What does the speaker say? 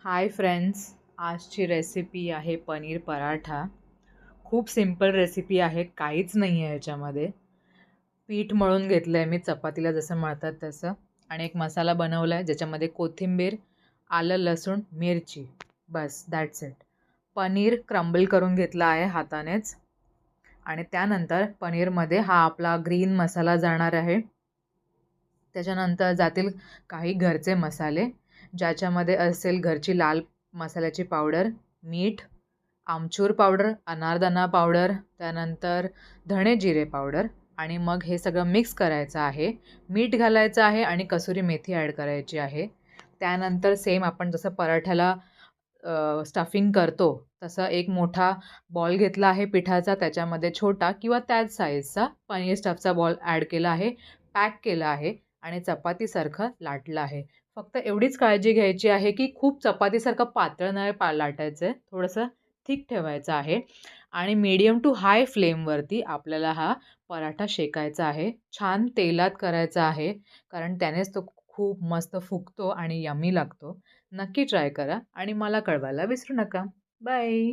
Hi friends, आजची recipe आहे पनीर पराठा. खूप सिंपल रेसिपी आहे, काहीच नाही आहे याच्यामध्ये. पीठ मळून घेतलं आहे मी चपातीला जसं मळतात तसं आणि एक मसाला बनवला आहे ज्याच्यामध्ये कोथिंबीर, आलं, लसूण, मिरची, बस दॅट्स इट. पनीर क्रम्बल करून घेतला आहे हातानेच आणि त्यानंतर पनीरमध्ये हा आपला ग्रीन मसाला जाणार आहे. त्याच्यानंतर जातील काही घरचे मसाले, ज्याच्यामध्ये असेल घरची लाल मसाल्याची पावडर, मीठ, आमचूर पावडर, अनारदाना पावडर, त्यानंतर धणे जिरे पावडर आणि मग हे सगळं मिक्स करायचं आहे. मीठ घालायचं आहे आणि कसुरी मेथी ॲड करायची आहे. त्यानंतर सेम आपण जसं पराठ्याला स्टफिंग करतो, तसा एक मोठा बॉल घेतला आहे पिठाचा, त्याच्यामध्ये छोटा किंवा त्याच साईजचा पनीर स्टफचा बॉल ॲड केला आहे, पॅक केला आहे आणि चपातीसारखं लाटलं आहे. फक्त एवढीच काळजी घ्यायची आहे, की खूप चपातीसारखं पातळ नाही लाटायचं आहे, थोडंसं थिक ठेवायचं आहे आणि मीडियम टू हाय फ्लेमवरती आपल्याला हा पराठा शेकायचा आहे. छान तेलात करायचा आहे, कारण त्यानेच तो खूप मस्त फुगतो आणि यम्मी लागतो. नक्की ट्राय करा आणि मला कळवायला विसरू नका. बाय.